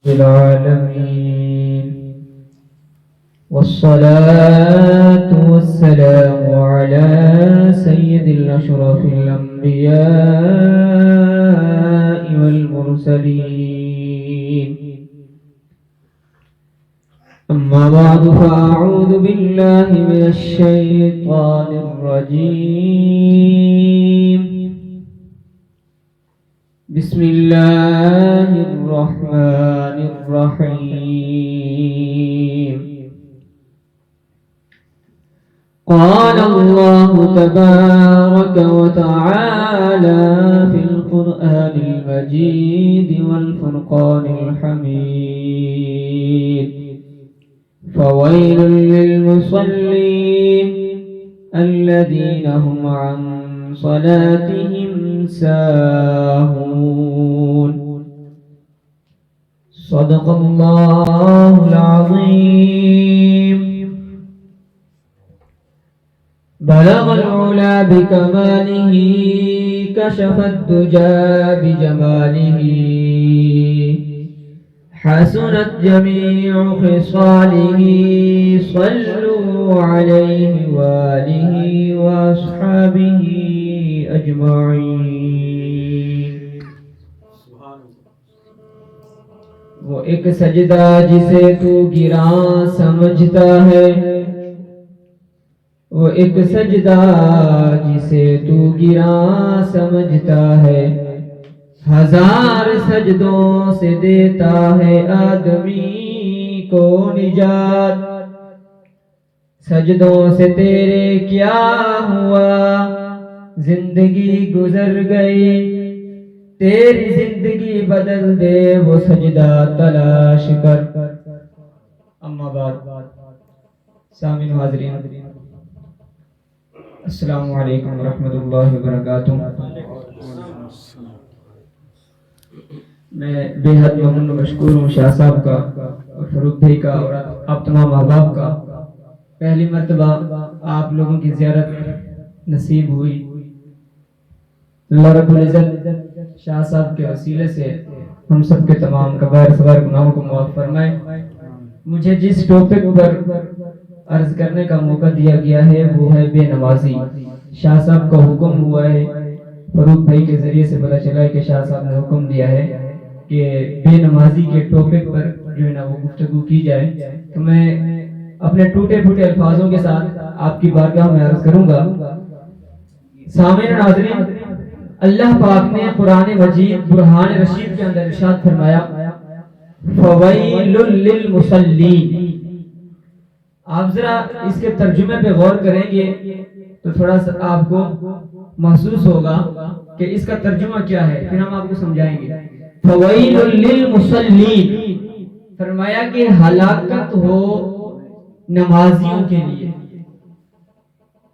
العالمين والصلاة والسلام على سيد الأشرف الأنبياء والمرسلين. أما بعد فأعوذ بالله من الشيطان الرجيم. بسم الله الرحمن الرحيم. قال الله تبارك وتعالى في القرآن المجيد والفرقان الحميد: فويل للمصلين الذين هم عن صلاتهم ساهون. صدق الله العظيم. بلغ العلا بكماله، كشف الدجى بجماله، حسنت جميع خصاله. صلوا عليه وآله وأصحابه اجمعین. وہ ایک سجدہ جسے تو گراں سمجھتا ہے، وہ ایک سجدہ جسے تو گراں سمجھتا ہے، ہزار سجدوں سے دیتا ہے آدمی کو نجات. سجدوں سے تیرے کیا ہوا، زندگی گزر گئی، تیری زندگی بدل دے وہ سجدہ تلاش کر. اما بعد، سامعین حاضرین، السلام علیکم ورحمۃ اللہ وبرکاتہ. میں بے حد ممنون و مشکور ہوں شاہ صاحب کا اور فروخ بھائی کا اور آپ تمام احباب کا. پہلی مرتبہ آپ لوگوں کی زیارت نصیب ہوئی. اللہ رب العزت شاہ صاحب کے وسیلے سے ہم سب کے تمام کبائر صغائر گناہوں کو معاف فرمائے. مجھے جس ٹاپک پر عرض کرنے کا موقع دیا گیا ہے وہ ہے بے نمازی. شاہ صاحب کا حکم ہوا ہے، فروخ بھائی کے ذریعے سے پتہ چلا ہے کہ شاہ صاحب نے حکم دیا ہے کہ بے نمازی کے ٹاپک پر جو ہے نا وہ گفتگو کی جائے. تو میں اپنے ٹوٹے پھوٹے الفاظوں کے ساتھ آپ کی بارگاہ میں عرض کروں گا. سامعین ناظرین، اللہ پاک نے قرآن مجید برہان رشید کے اندر ارشاد فرمایا: فویل للمصلین. آپ ذرا اس کے ترجمے پہ غور کریں گے تو تھوڑا سا آپ کو محسوس ہوگا کہ اس کا ترجمہ کیا ہے، پھر ہم آپ کو سمجھائیں گے. فویل للمصلین، فرمایا کہ ہلاکت ہو نمازیوں کے لیے.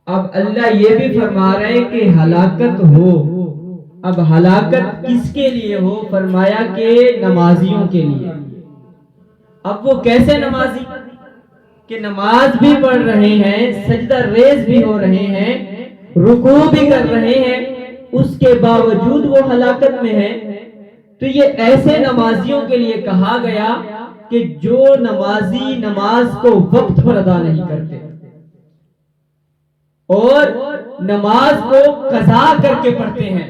اب اللہ یہ بھی فرما رہے ہیں کہ ہلاکت ہو. اب ہلاکت کس کے لیے ہو؟ فرمایا کہ نمازیوں کے لیے. اب وہ کیسے نمازی کہ نماز بھی پڑھ رہے ہیں، سجدہ ریز بھی ہو رہے ہیں، رکوع بھی کر رہے ہیں، اس کے باوجود وہ ہلاکت میں ہیں. تو یہ ایسے نمازیوں کے لیے کہا گیا کہ جو نمازی نماز کو وقت پر ادا نہیں کرتے اور نماز کو قضا کر کے پڑھتے ہیں.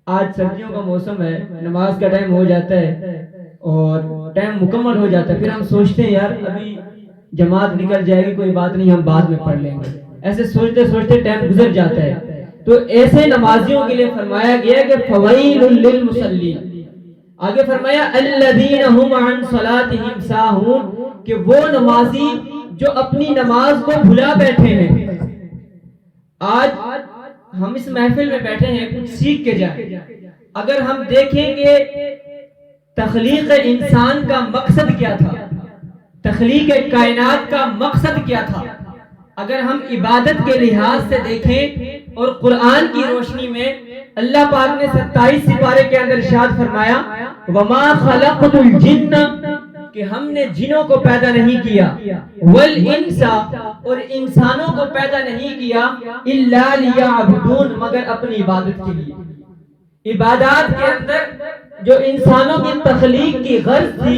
آج سردیوں کا موسم ہے، نماز کا ٹائم ہو جاتا ہے اور ٹائم مکمل ہو جاتا ہے، پھر ہم سوچتے ہیں یار ابھی جماعت نکل جائے گی، کوئی بات نہیں ہم بعد میں پڑھ لیں گے. ایسے سوچتے سوچتے ٹائم گزر جاتا ہے. تو ایسے نمازیوں کے لیے فرمایا گیا کہ فویل للمصلین. آگے فرمایا الذین هم عن صلاتهم ساہون، کہ وہ نمازی جو اپنی نماز کو بھلا بیٹھے ہیں. آج ہم اس محفل میں بیٹھے ہیں کچھ سیکھ کے جائیں. اگر ہم دیکھیں گے تخلیق انسان کا مقصد کیا تھا، تخلیق کائنات کا مقصد کیا تھا، اگر ہم عبادت کے لحاظ سے دیکھیں اور قرآن کی روشنی میں اللہ پاک نے 27 سپارے کے اندر ارشاد فرمایا: وَمَا خَلَقْتُ الْجِنَّ، کہ ہم نے جنوں کو پیدا نہیں کیا، والانس، اور انسانوں کو پیدا نہیں کیا، الا لیعبدون، مگر اپنی عبادت کے لیے. عبادات کے اندر جو انسانوں کی تخلیق کی غرض تھی،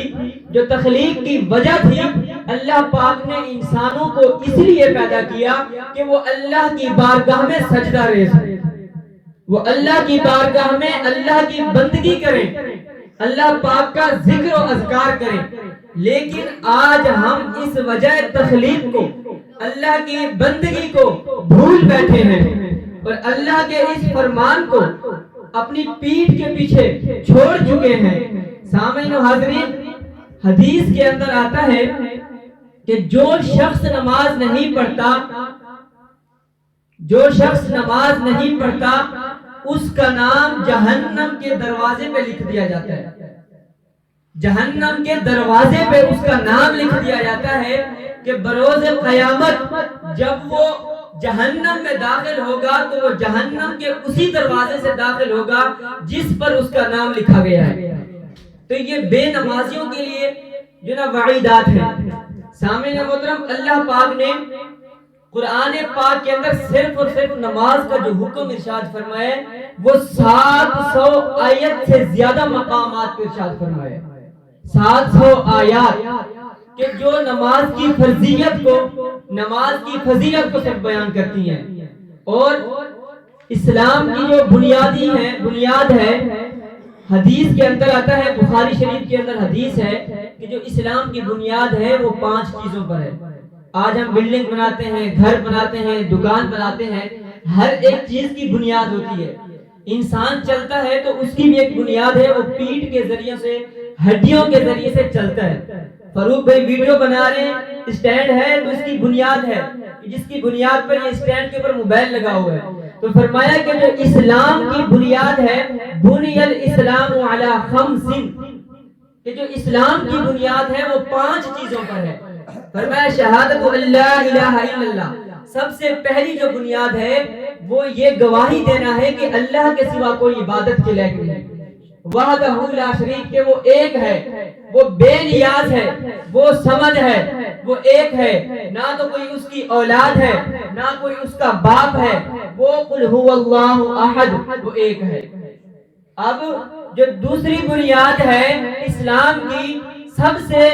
جو تخلیق کی وجہ تھی، اللہ پاک نے انسانوں کو اس لیے پیدا کیا کہ وہ اللہ کی بارگاہ میں سجدہ ریز ہوں، وہ اللہ کی بارگاہ میں اللہ کی بندگی کریں، اللہ پاک کا ذکر و اذکار کریں۔ لیکن آج ہم اس وجہ تخلیق کو، اللہ کی بندگی کو بھول بیٹھے ہیں اور اللہ کے اس فرمان کو اپنی پیٹھ کے پیچھے چھوڑ چکے ہیں۔ سامعین و حاضرین، حدیث کے اندر آتا ہے کہ جو شخص نماز نہیں پڑھتا، جو شخص نماز نہیں پڑھتا اس کا نام جہنم کے دروازے پہ لکھ دیا جاتا ہے، جہنم کے دروازے پہ اس کا نام لکھ دیا جاتا ہے کہ بروز قیامت جب وہ جہنم میں داخل ہوگا تو وہ جہنم کے اسی دروازے سے داخل ہوگا جس پر اس کا نام لکھا گیا ہے۔ تو یہ بے نمازیوں کے لیے جو نا وعیدات ہیں۔ سامعین محترم، اللہ پاک نے قرآن پاک کے اندر صرف اور صرف نماز کا جو حکم ارشاد فرمایا ہے وہ 700 آیت سے زیادہ مقامات پر ارشاد فرمایا ہے، 700 آیات کہ جو نماز کی فرضیت کو، نماز کی فضیلت کو صرف بیان کرتی ہیں۔ اور اسلام کی جو بنیاد ہے، حدیث کے اندر آتا ہے، بخاری شریف کے اندر حدیث ہے کہ جو اسلام کی بنیاد ہے وہ 5 چیزوں پر ہے۔ آج ہم بلڈنگ بناتے ہیں، گھر بناتے ہیں، دکان بناتے ہیں، ہر ایک چیز کی بنیاد ہوتی ہے۔ انسان چلتا ہے تو اس کی بھی ایک بنیاد ہے، وہ پیٹھ کے ذریعے سے، ہڈیوں کے ذریعے سے چلتا ہے۔ فاروق بھائی ویڈیو بنا رہے ہیں، اسٹینڈ ہے تو اس کی بنیاد ہے، جس کی بنیاد پر یہ اسٹینڈ کے اوپر موبائل لگا ہوا ہے۔ تو فرمایا کہ جو اسلام کی بنیاد ہے، بنی الاسلام علی 5، کہ جو اسلام کی بنیاد ہے وہ 5 چیزوں پر ہے۔ فرمایا شہادت اللہ الہ الا اللہ، سب سے پہلی جو بنیاد ہے وہ یہ گواہی دینا ہے کہ اللہ کے سوا کوئی عبادت کے لائق نہیں، وحدہ لا شریک، کہ وہ ایک ہے، وہ بے نیاز ہے، وہ صمد ہے، وہ ایک ہے، نہ تو کوئی اس کی اولاد ہے، نہ کوئی اس کا باپ ہے، وہ قل هو اللہ احد، وہ ایک ہے۔ اب جو دوسری بنیاد ہے اسلام کی، سب سے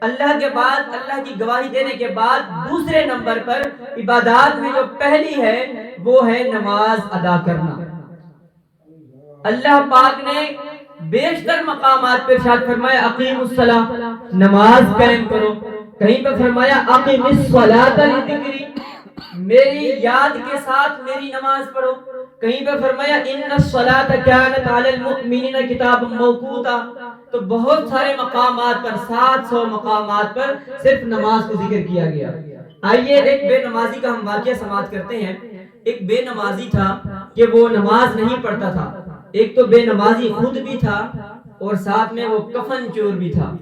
اللہ کے بعد، اللہ کی گواہی دینے کے بعد دوسرے نمبر پر عبادات میں جو پہلی ہے وہ ہے نماز ادا کرنا۔ اللہ پاک نے بیشتر مقامات پر ارشاد فرمایا اقیم الصلاۃ، نماز قائم کرو۔ کہیں پر فرمایا اقیم الصلاۃ لذکری، میری یاد کے ساتھ میری نماز پڑھو۔ کہیں پر فرمایا ان الصلاۃ کانت علی المؤمنین کتابا موقوتا۔ تو بہت سارے مقامات پر، 700 مقامات پر صرف نماز کو ذکر کیا گیا۔ آئیے ایک بے نمازی کا ہم واقعہ سماعت کرتے ہیں۔ ایک بے نمازی تھا کہ وہ نماز نہیں پڑھتا تھا، ایک تو بے نمازی خود بھی تھا اور ساتھ میں وہ کفن چور بھی تھا۔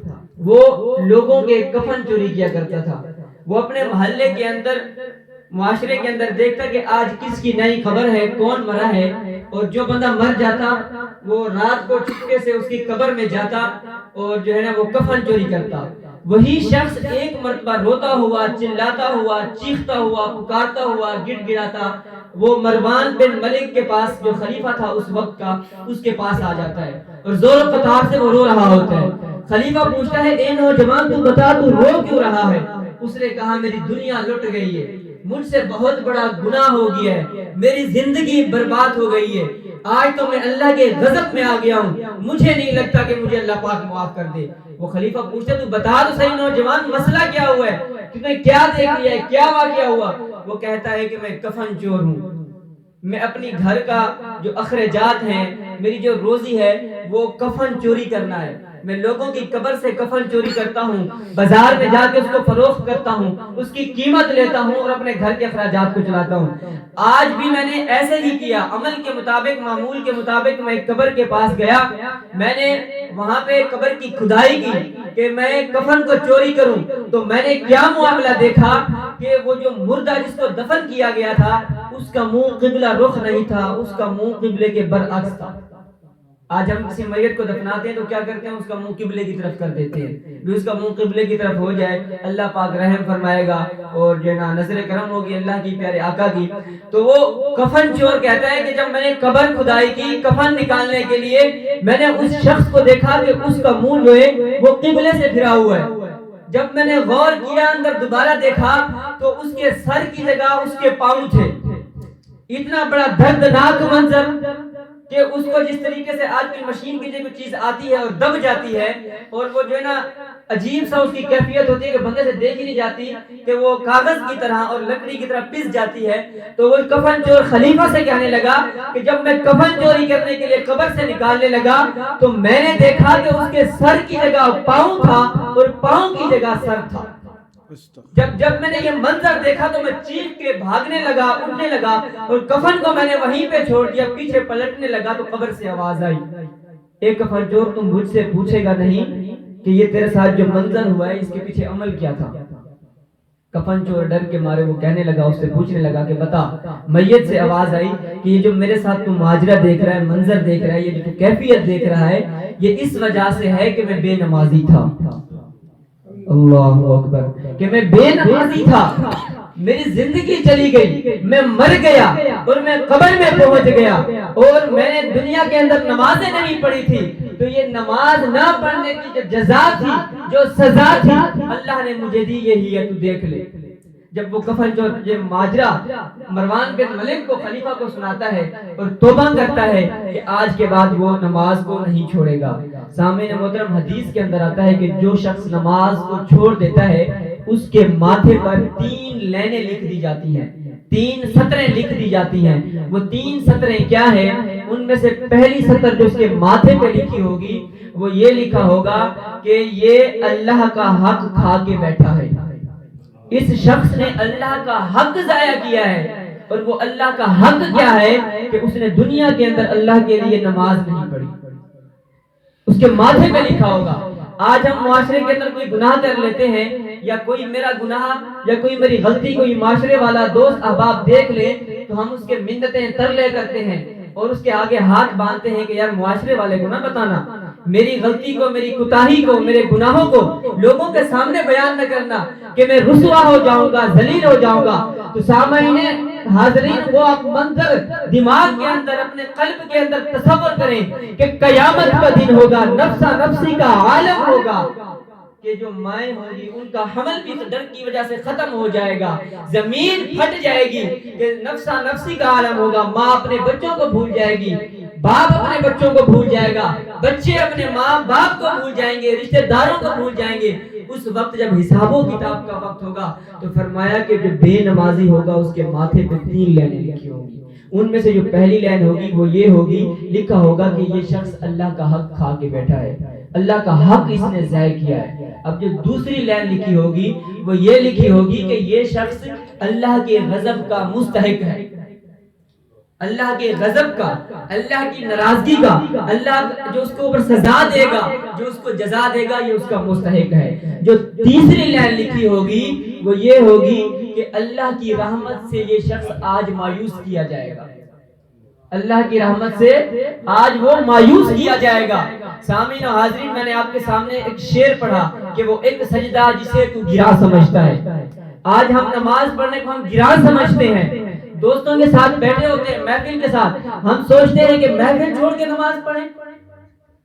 وہ لوگوں کے کفن چوری کیا کرتا تھا۔ وہ اپنے محلے کے اندر، معاشرے کے اندر دیکھتا کہ آج کس کی نئی خبر ہے، کون مرا ہے، اور جو بندہ مر جاتا وہ رات کو چپکے سے اس کی قبر میں جاتا اور جو ہے نا وہ کفن چوری کرتا۔ وہی شخص ایک مرتبہ روتا ہوا، چلاتا ہوا، چیختا ہوا، پکارتا ہوا، گڑ گڑاتا وہ مروان بن ملک کے پاس، جو خلیفہ تھا اس وقت کا، اس کے پاس آ جاتا ہے اور زور و قطار سے وہ رو رہا ہوتا ہے۔ خلیفہ پوچھتا ہے اے نوجوان تو بتا تو رو کیوں رہا ہے؟ اس نے کہا میری دنیا لٹ گئی ہے، مجھ سے بہت بڑا گناہ ہو گیا ہے، میری زندگی برباد ہو گئی ہے، آج تو میں اللہ کے غضب میں آ گیا ہوں، مجھے نہیں لگتا کہ مجھے اللہ پاک معاف کر دے۔ وہ خلیفہ پوچھتے تو بتا تو صحیح نوجوان، مسئلہ کیا ہوا ہے، کہ میں کیا دیکھ لیا ہے، کیا واقعہ ہوا؟ وہ کہتا ہے کہ میں کفن چور ہوں، میں اپنی گھر کا جو اخراجات ہیں، میری جو روزی ہے وہ کفن چوری کرنا ہے، میں لوگوں کی قبر سے کفن چوری کرتا ہوں، بازار میں جا کے اس کو فروخت کرتا ہوں، اس کی قیمت لیتا ہوں اور اپنے گھر کے اخراجات کو چلاتا ہوں۔ آج بھی میں نے ایسے ہی کیا، عمل کے مطابق، معمول کے مطابق میں قبر کے پاس گیا، میں نے وہاں پہ قبر کی کھدائی کی کہ میں کفن کو چوری کروں، تو میں نے کیا معاملہ دیکھا کہ وہ جو مردہ جس کو دفن کیا گیا تھا اس کا منہ قبلہ رخ نہیں تھا، اس کا منہ قبلے کے برعکس تھا۔ آج ہم کسی میت کو دفناتے ہیں تو کیا کرتے ہیں؟ اس کا منہ قبلے کی طرف کر دیتے ہیں. بھی اس کا منہ قبلے کی طرف ہو جائے اللہ پاک رحم فرمائے گا اور جو نا نظر کرم ہوگی اللہ کی پیارے آقا کی. تو وہ کفن چور کہتا ہے کہ جب میں نے قبر کھدائی کی کفن نکالنے کے لیے میں نے اس شخص کو دیکھا کہ اس کا منہ جو ہے وہ قبلے سے پھرا ہوا ہے. جب میں نے غور کیا اندر دوبارہ دیکھا تو اس کے سر کی جگہ اس کے پاؤں تھے. اتنا بڑا دردناک منظر کہ اس کو جس طریقے سے آج کی مشین کی جو چیز آتی ہے اور دب جاتی ہے اور وہ جو ہے نا عجیب سا اس کی کیفیت ہوتی ہے کہ بندے سے دیکھ ہی نہیں جاتی کہ وہ کاغذ کی طرح اور لکڑی کی طرح پس جاتی ہے. تو وہ کفن چور خلیفہ سے کہنے لگا کہ جب میں کفن چوری کرنے کے لیے قبر سے نکالنے لگا تو میں نے دیکھا کہ اس کے سر کی جگہ پاؤں تھا اور پاؤں کی جگہ سر تھا. جب میں نے یہ منظر دیکھا تو میں چیخ کے بھاگنے لگا اٹھنے لگا اور کفن کو میں نے وہیں پہ چھوڑ دیا. پیچھے پلٹنے لگا تو قبر سے آواز آئی اے کفن چور تم مجھ سے پوچھے گا نہیں کہ یہ تیرے ساتھ جو منظر ہوا ہے اس کے پیچھے عمل کیا تھا؟ کفن چور ڈر کے مارے وہ کہنے لگا اس سے پوچھنے لگا کہ بتا. میت سے آواز آئی کہ یہ جو میرے ساتھ تو ماجرہ دیکھ رہا ہے منظر دیکھ رہا ہے یہ جو کیفیت دیکھ رہا ہے یہ اس وجہ سے ہے کہ میں بے نمازی تھا. اللہ اکبر کہ میں بے نمازی تھا میری زندگی چلی گئی میں مر گیا اور میں قبر میں پہنچ گیا اور میں نے دنیا کے اندر نمازیں نہیں پڑھی تھی تو یہ نماز نہ پڑھنے کی جو جزا تھی جو سزا تھی اللہ نے مجھے دی یہی ہے تو دیکھ لے. جب وہ کفن چور یہ ماجرا مروان بن ملک کو خلیفہ کو سناتا ہے اور توبہ کرتا ہے کہ آج کے بعد وہ نماز کو نہیں چھوڑے گا. سامعین محترم حدیث کے اندر آتا ہے کہ جو شخص نماز کو چھوڑ دیتا ہے اس کے ماتھے پر 3 لینیں لکھ دی جاتی ہیں 3 سطریں لکھ دی جاتی ہیں. وہ 3 سطریں کیا ہیں؟ ان میں سے پہلی سطر جو اس کے ماتھے پہ لکھی ہوگی وہ یہ لکھا ہوگا کہ یہ اللہ کا حق کھا کے بیٹھا ہے. اس شخص نے اللہ کا حق ضائع کیا ہے اور وہ اللہ کا حق کیا ہے کہ اس نے دنیا کے اندر اللہ کے لیے نماز نہیں پڑھی. اس کے ماتھے پہ لکھا ہوگا. آج ہم معاشرے کے اندر کوئی گناہ کر لیتے ہیں یا کوئی میرا گناہ یا کوئی میری غلطی کوئی معاشرے والا دوست احباب دیکھ لے تو ہم اس کے منتیں ترلے کرتے ہیں اور اس کے آگے ہاتھ باندھتے ہیں کہ یار معاشرے والے کو نہ بتانا میری غلطی کو میری کوتاہی کو میرے گناہوں کو لوگوں کے سامنے بیان نہ کرنا کہ میں رسوا ہو جاؤں گا ذلیل ہو جاؤں گا. تو سامعین حاضرین وہ آپ منظر دماغ کے اندر اپنے قلب کے اندر تصور کریں کہ قیامت کا دن ہوگا نفسا نفسی کا عالم ہوگا کہ جو مائیں ہوں گی ان کا حمل بھی ڈر کی وجہ سے ختم ہو جائے گا زمین پھٹ جائے گی کہ نفسا نفسی کا عالم ہوگا. ماں اپنے بچوں کو بھول جائے گی باپ اپنے بچوں کو بھول جائے گا بچے اپنے ماں باپ کو بھول جائیں گے رشتہ داروں کو بھول جائیں گے. اس وقت جب حساب و کتاب کا وقت ہوگا تو فرمایا کہ جو بے نمازی ہوگا اس کے ماتھے پہ 3 لینیں لکھی ہوں گی. ان میں سے جو پہلی لین ہوگی وہ یہ ہوگی لکھا ہوگا کہ یہ شخص اللہ کا حق کھا کے بیٹھا ہے اللہ کا حق اس نے ضائع کیا ہے. اب جو دوسری لین لکھی ہوگی وہ یہ لکھی ہوگی کہ یہ شخص اللہ کے غضب کا مستحق ہے اللہ کے غضب کا اللہ کی ناراضگی کا اللہ جو اس کو اوپر سزا دے گا جو اس کو جزا دے گا یہ اس کا مستحق ہے. جو تیسری لین لکھی ہوگی وہ یہ ہوگی کہ اللہ کی رحمت سے یہ شخص آج مایوس کیا جائے گا اللہ کی رحمت سے آج وہ مایوس کیا جائے گا. سامعین و حاضرین میں نے آپ کے سامنے ایک شعر پڑھا کہ وہ ایک سجدہ جسے تو گرا سمجھتا ہے. آج ہم نماز پڑھنے کو ہم گرا سمجھتے ہیں دوستوں کے ساتھ بیٹھے ہوتے ہیں محفل کے ساتھ ہم سوچتے ہیں کہ محفل چھوڑ کے نماز پڑھیں.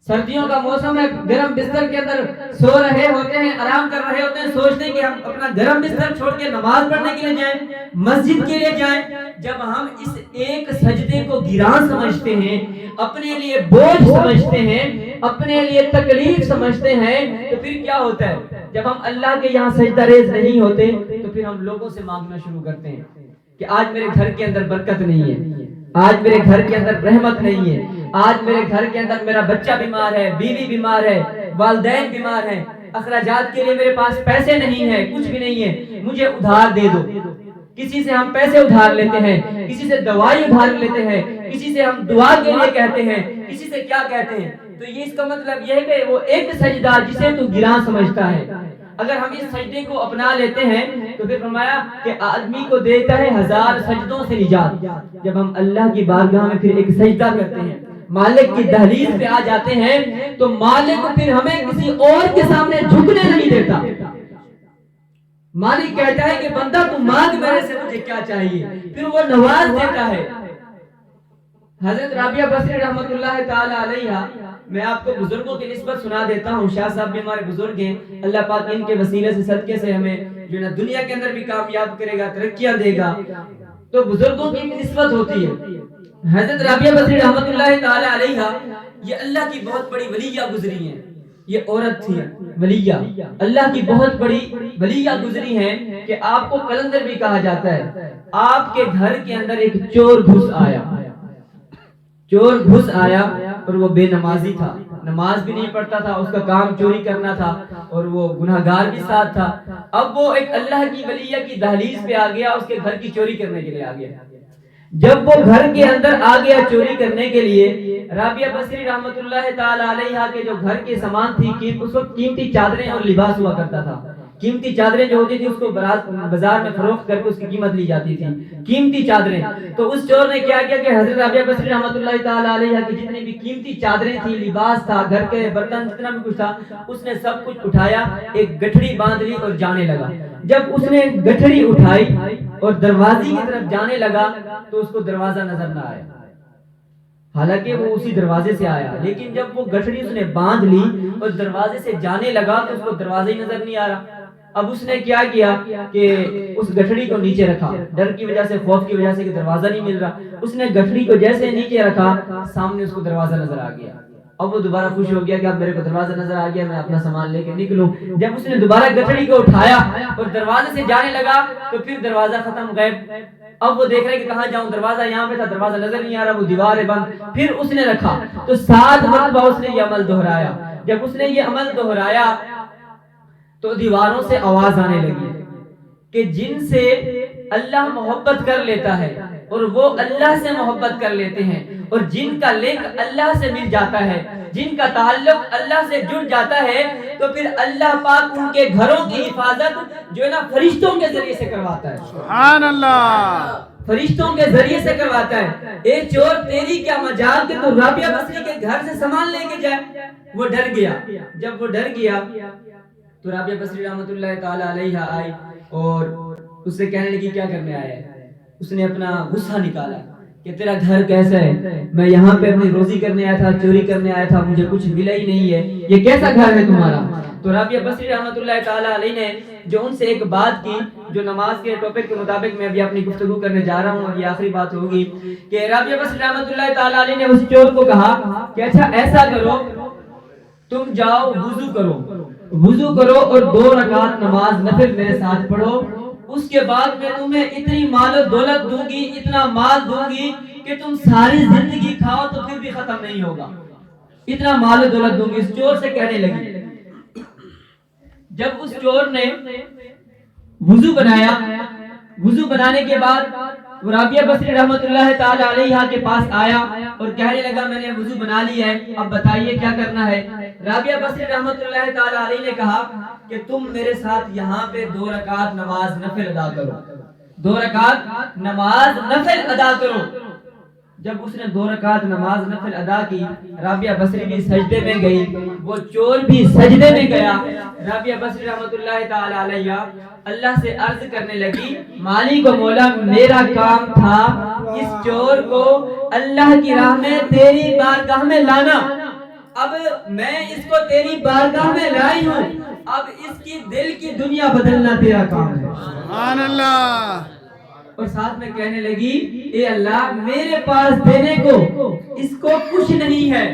سردیوں کا موسم ہے گرم بستر کے اندر سو رہے ہوتے ہیں آرام کر رہے ہوتے ہیں سوچتے ہیں کہ ہم اپنا گرم بستر چھوڑ کے نماز پڑھنے کے لیے جائیں مسجد کے لیے جائیں. جب ہم اس ایک سجدے کو گراں سمجھتے ہیں اپنے لیے بوجھ سمجھتے ہیں اپنے لیے تکلیف سمجھتے ہیں تو پھر کیا ہوتا ہے جب ہم اللہ کے یہاں سجدہ ریز نہیں ہوتے تو پھر ہم لوگوں سے مانگنا شروع کرتے ہیں کہ آج میرے گھر کے اندر برکت نہیں ہے آج میرے گھر کے اندر رحمت نہیں ہے آج میرے گھر کے اندر میرا بچہ بیمار ہے بیوی بیمار ہے والدین بیمار ہیں اخراجات کے لیے میرے پاس پیسے نہیں ہیں کچھ بھی نہیں ہے مجھے ادھار دے دو. کسی سے ہم پیسے ادھار لیتے ہیں کسی سے دوائی ادھار لیتے ہیں کسی سے ہم دعا کے لیے کہتے ہیں کسی سے کیا کہتے ہیں. تو یہ اس کا مطلب یہ ہے کہ وہ ایک سجدہ جسے تو گراں سمجھتا ہے اگر ہم اس سجدے کو اپنا لیتے ہیں تو پھر فرمایا کہ آدمی کو دیتا ہے 1000 سجدوں سے نجات. جب ہم اللہ کی بارگاہ میں پھر ایک سجدہ کرتے ہیں مالک کی دہلیز پہ آ جاتے ہیں تو مالک پھر ہمیں کسی اور کے سامنے جھکنے نہیں دیتا. مالک کہتا ہے کہ بندہ تم مانگ میرے سے مجھے کیا چاہیے, پھر وہ نواز دیتا ہے. حضرت رابعہ بصری رحمت اللہ تعالی علیہ, میں آپ کو بزرگوں کی نسبت سنا دیتا ہوں. شاہ صاحب بھی ہمارے بزرگ ہیں, اللہ پاک ان کے وسیلے سے صدقے سے ہمیں جو نا دنیا کے اندر بھی کامیاب کرے گا, ترقیاں دے گا. تو بزرگوں کی نسبت ہوتی ہے. حضرت رابعہ بصری رحمت اللہ تعالی علیہ یہ اللہ کی بہت بڑی ولیہ گزری ہیں. یہ عورت تھی ولیہ, اللہ کی بہت بڑی ولیہ گزری ہیں کہ آپ کو قلندر بھی کہا جاتا ہے. آپ کے گھر کے اندر ایک چور گھس آیا اور وہ بے نمازی تھا, نماز بھی نہیں پڑھتا تھا, اس کا کام چوری کرنا تھا اور وہ گناہگار بھی ساتھ تھا. اب وہ ایک اللہ کی ولیہ کی دہلیز پہ آ گیا, اس کے گھر کی چوری کرنے کے لیے آ گیا. جب وہ گھر کے اندر آ گیا چوری کرنے کے لیے, رابعہ بصری رحمت اللہ تعالی علیہ کے جو گھر کے سامان تھی, اس وقت قیمتی چادریں اور لباس ہوا کرتا تھا. قیمتی چادریں جو ہوتی تھی اس کو بازار میں فروخت کر کے اس کی قیمت لی جاتی تھی, قیمتی چادریں. تو اس چور نے کیا کیا کہ حضرت رابعہ بصری رحمت اللہ تعالی علیہ کی جتنی بھی قیمتی چادریں تھی, لباس تھا, گھر کے برتن جتنا بھی کچھ تھا, اس نے سب کچھ اٹھایا, ایک گٹھڑی باندھ لی اور جانے لگا. جب اس نے گٹھڑی اٹھائی اور دروازے کی طرف جانے لگا تو اس کو دروازہ نظر نہ آیا, حالانکہ وہ اسی دروازے سے آیا. لیکن جب وہ گٹھڑی اس نے باندھ لی اور دروازے سے جانے لگا تو اس کو دروازہ ہی نظر نہیں آ رہا. اب اس نے کیا کیا کہ اس گٹھڑی کو نیچے رکھا, ڈر کی وجہ سے, خوف کی وجہ سے کہ دروازہ نہیں مل رہا. اس نے گٹھڑی کو جیسے نیچے رکھا, سامنے اس کو دروازہ نظر آ گیا. اب وہ دوبارہ خوش ہو گیا کہ اب میرے کو دروازہ نظر آ گیا, میں اپنا سامان لے کے نکلوں. جب اس نے دوبارہ گٹھڑی کو اٹھایا اور دروازے سے جانے لگا تو پھر دروازہ ختم, غائب. اب وہ دیکھ رہے کہ کہاں جاؤں, دروازہ یہاں پہ تھا, دروازہ نظر نہیں آ رہا, وہ دیوار ہے بند. پھر اس نے رکھا تو 7 مرتبہ اس نے یہ عمل دہرایا. جب اس نے یہ عمل دہرایا تو دیواروں سے آواز آنے لگی کہ جن سے اللہ محبت کر لیتا ہے اور وہ اللہ سے محبت کر لیتے ہیں, اور جن کا لنک اللہ سے مل جاتا ہے, جن کا تعلق اللہ سے جڑ جاتا ہے, تو پھر اللہ پاک ان کے گھروں کی حفاظت جو ہے نا فرشتوں کے ذریعے سے کرواتا ہے. سبحان اللہ, فرشتوں کے ذریعے سے کرواتا ہے. اے چور تیری کیا مجال کہ تو رابعہ بصری کے گھر سے سامان لے کے جائے. وہ ڈر گیا. جب وہ ڈر گیا تو رابعہ بصری رحمت اللہ تعالی علیہ آئی اور اس سے کہنے لگی کیا کرنے آیا ہے. اس نے اپنا غصہ نکالا کہ تیرا گھر کیسا ہے, میں یہاں پہ اپنی روزی کرنے آیا تھا, چوری کرنے آیا تھا, مجھے کچھ ملا ہی نہیں ہے, یہ کیسا گھر ہے تمہارا. تو رابعہ بصری رحمت اللہ تعالی علیہ نے جو ان سے ایک بات کی, جو نماز کے ٹاپک کے مطابق میں ابھی اپنی گفتگو کرنے جا رہا ہوں اور یہ آخری بات ہوگی, کہ رابعہ بصری رحمت اللہ تعالی علیہ نے اس چور کو کہا کہ اچھا ایسا کرو, تم جاؤ وضو کرو اور 2 رکعت نماز نفل میرے ساتھ پڑھو. اس کے بعد میں تمہیں اتنی مال و دولت دوں گی, اتنا مال دوں گی کہ تم ساری زندگی کھاؤ تو پھر بھی ختم نہیں ہوگا, اتنا مال و دولت دوں گی. اس چور سے کہنے لگی. جب اس چور نے وضو بنایا, وضو بنانے کے بعد وہ رابعہ بصری رحمت اللہ تعالی علیہ کے پاس آیا اور کہنے لگا میں نے وضو بنا لیا ہے, اب بتائیے کیا کرنا ہے. رابعہ بصری رحمت اللہ تعالی علیہ نے کہا کہ تم میرے ساتھ یہاں پہ 2 رکعت نماز نفل ادا کرو, 2 رکعت نماز نفل ادا کرو. جب اس نے 2 رکعت نماز نفل ادا کی, رابعہ بصری بھی سجدے میں گئی, وہ چور بھی سجدے میں گیا. رابعہ بصری رحمت اللہ تعالی علیہ اللہ سے عرض کرنے لگی, مالک و مولا میرا کام تھا اس چور کو اللہ کی راہ میں تیری بارگاہ میں لانا, اب میں اس کو تیری بارگاہ میں لائی ہوں, اب اس کی دل کی دنیا بدلنا تیرا کام ہے. سبحان اللہ. اور ساتھ میں کہنے لگی اے اللہ میرے پاس دینے کو اس کو کچھ نہیں ہے,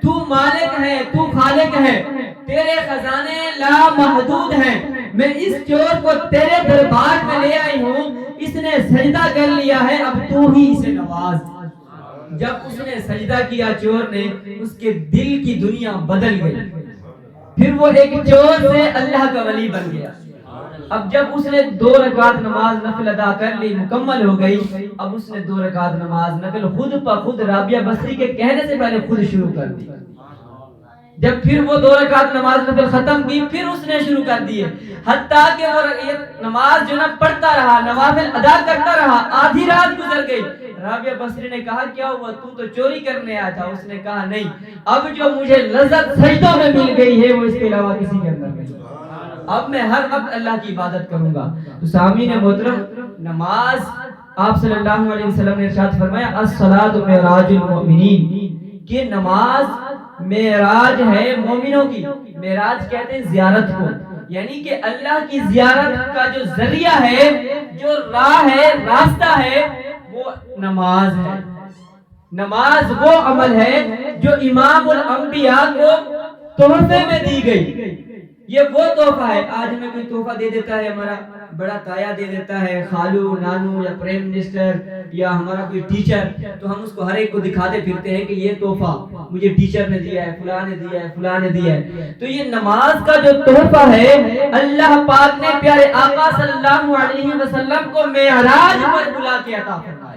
تو مالک ہے, تو خالق ہے, تیرے خزانے لا محدود ہیں, میں اس چور کو تیرے دربار میں لے آئی ہوں, اس نے سجدہ کر لیا ہے, اب تو ہی اسے نواز. جب اس نے سجدہ کیا چور نے, اس کے دل کی دنیا بدل گئی, پھر وہ ایک چور سے اللہ کا ولی بن گیا. اب جب اس نے 2 رکعت نماز نفل ادا کر لی, مکمل ہو گئی, اب اس نے 2 رکعت نماز نفل خود بخود رابعہ بصری کے کہنے سے پہلے خود شروع کر دی. جب پھر وہ 2 رکعت نماز نفل ختم کی, پھر اس نے شروع کر دیے, حتیٰ کہ وہ نماز جو نہ پڑھتا رہا, نوافل ادا کرتا رہا, آدھی رات گزر گئی, رابعہ بصری نے کہا کیا ہوا تو چوری کرنے آیا تھا؟ اس نے کہا نہیں، اب جو مجھے لذت سجدوں میں مل گئی ہے وہ اس کے علاوہ کسی کے اندر نہیں، اب میں ہر وقت اللہ کی عبادت کروں گا۔ تو سامعین محترم، نماز آپ صلی اللہ علیہ وسلم نے ارشاد فرمایا الصلاۃ معراج المؤمنین، کہ نماز معراج ہے مومنوں کی۔ معراج کہتے ہیں زیارت کو، یعنی کہ اللہ کی زیارت کا جو ذریعہ ہے، جو راہ ہے، راستہ ہے، وہ نماز ہے۔ نماز وہ عمل ہے جو امام الانبیاء کو تحفے میں دی گئی۔ یہ وہ تحفہ ہے، آج ہمیں کوئی تحفہ دے دیتا ہے، ہمارا بڑا تایا دے دیتا ہے، خالو، نانو یا پرائم منسٹر یا ہمارا کوئی ٹیچر، تو ہم اس کو ہر ایک کو دکھاتے پھرتے ہیں کہ یہ تحفہ مجھے ٹیچر نے دیا ہے، فلاں نے دیا ہے، فلاں نے دیا ہے۔ تو یہ نماز کا جو تحفہ ہے، اللہ پاک نے پیارے آقا صلی اللہ علیہ وسلم کو معراج پر بلا کے عطا فرمایا۔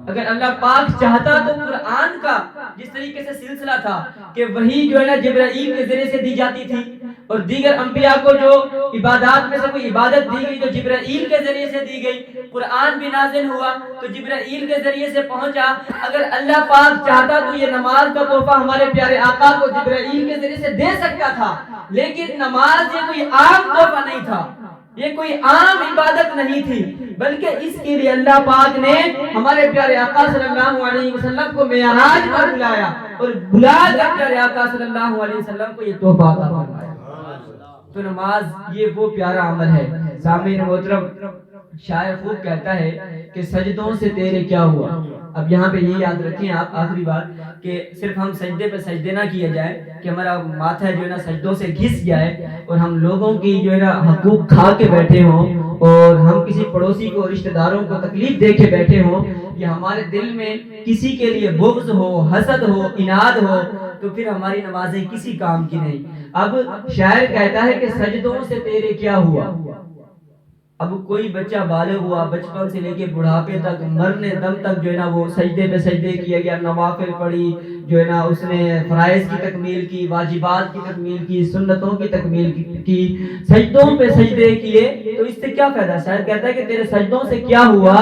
اگر اللہ پاک چاہتا تو قرآن کا جس طریقے سے سلسلہ تھا کہ وہی جو ہے نا جبرائیل کے ذریعے سے دی جاتی تھی، اور دیگر انبیاء کو جو عبادات میں سے کوئی عبادت دی گئی جو جبرائیل کے ذریعے سے دی گئی، قرآن بھی نازل ہوا تو جبرائیل کے ذریعے سے پہنچا۔ اگر اللہ پاک چاہتا تو یہ نماز کا تحفہ ہمارے پیارے آقا کو جبرائیل کے ذریعے سے دے سکتا تھا، لیکن نماز یہ کوئی عام تحفہ نہیں تھا، یہ کوئی عام عبادت نہیں تھی، بلکہ اس کے لیے اللہ پاک نے ہمارے پیارے آقا صلی اللہ علیہ وسلم کو معراج پر بلایا، اور بلا کر پیارے آقا صلی اللہ علیہ وسلم کو یہ تحفہ عطا فرمایا۔ تو نماز یہ وہ پیارا عمل ہے۔ سامعین محترم، شاعر خوب کہتا ہے کہ سجدوں سے تیرے کیا ہوا۔ اب یہاں پہ یہ یاد رکھیں آپ آخری بات کہ صرف ہم سجدے پہ سجدے نہ کیا جائے کہ ہمارا ماتھا جو ہے نا سجدوں سے گھس جائے اور ہم لوگوں کی جو ہے نا حقوق کھا کے بیٹھے ہوں، اور ہم کسی پڑوسی کو، رشتہ داروں کو تکلیف دے کے بیٹھے ہوں، یا ہمارے دل میں کسی کے لیے بغض ہو، حسد ہو، اناد ہو، تو پھر ہماری نمازیں کسی کام کی نہیں۔ اب شاعر کہتا ہے کہ سجدوں سے تیرے کیا ہوا۔ اب کوئی بچہ بالغ ہوا، بچپن سے لے کے بڑھاپے تک، مرنے دم تک جو ہے نا وہ سجدے پہ سجدے کیا گیا، نوافل پڑھی، جو ہے نا اس نے فرائض کی تکمیل کی، واجبات کی تکمیل کی، سنتوں کی تکمیل کی، سجدوں پہ سجدے کیے، تو اس سے کیا فائدہ؟ شاید کہتا ہے کہ تیرے سجدوں سے کیا ہوا،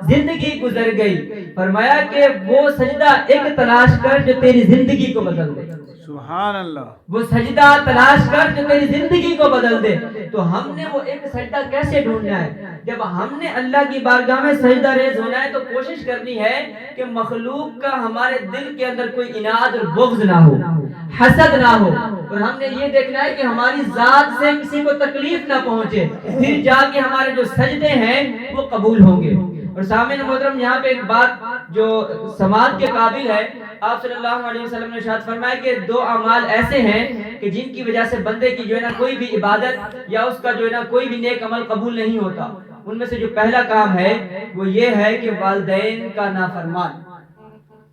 زندگی گزر گئی۔ فرمایا کہ وہ سجدہ ایک تلاش کر جو تیری زندگی کو بدل دے۔ سبحان اللہ۔ وہ سجدہ تلاش کر جو تیری زندگی کو بدل دے۔ تو ہم نے وہ ایک سجدہ کیسے ڈھونڈنا ہے؟ جب ہم نے اللہ کی بارگاہ میں سجدہ ریز ہونا ہے تو کوشش کرنی ہے کہ مخلوق کا ہمارے دل کے اندر کوئی اناد اور بغض نہ ہو، حسد نہ ہو، اور ہم نے یہ دیکھنا ہے کہ ہماری ذات سے کسی کو تکلیف نہ پہنچے، پھر جا کے ہمارے جو سجدے ہیں وہ قبول ہوں گے۔ اور سامعین محترم، یہاں پہ ایک بات جو سماعت کے قابل ہے، آپ صلی اللہ علیہ وسلم نے ارشاد فرمایا کہ دو اعمال ایسے ہیں کہ جن کی وجہ سے بندے کی جو ہے نا کوئی بھی عبادت یا اس کا جو ہے نا کوئی بھی نیک عمل قبول نہیں ہوتا۔ ان میں سے جو پہلا کام ہے وہ یہ ہے کہ والدین کا نافرمان۔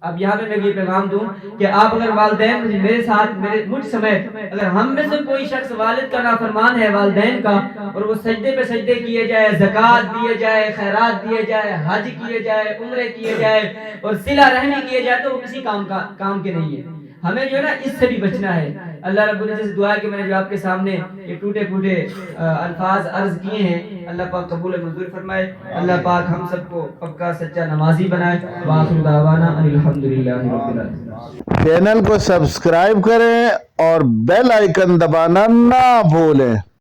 اب یہاں پہ میں یہ پیغام دوں کہ آپ اگر والدین میرے ساتھ، مجھ سمیت اگر ہم میں سے کوئی شخص والد کا نافرمان ہے، والدین کا، اور وہ سجدے پہ سجدے کیے جائے، زکوٰۃ دیے جائے، خیرات دیے جائے، حج کیے جائے، عمرے کیے جائے اور صلہ رحمی کیے جائے، تو وہ کسی کام کے نہیں ہے۔ ہمیں جو ہے نا اس سے بھی بچنا ہے۔ اللہ رب العزت سے دعا ہے کہ میں نے جو آپ کے سامنے یہ ٹوٹے پھوٹے الفاظ عرض کیے ہیں، اللہ پاک قبول منظور فرمائے، اللہ پاک ہم سب کو پکا سچا نمازی بنائے۔ وآخر دعوانا ان الحمدللہ رب العالمین۔ چینل کو سبسکرائب کریں اور بیل آئیکن دبانا نہ بھولیں۔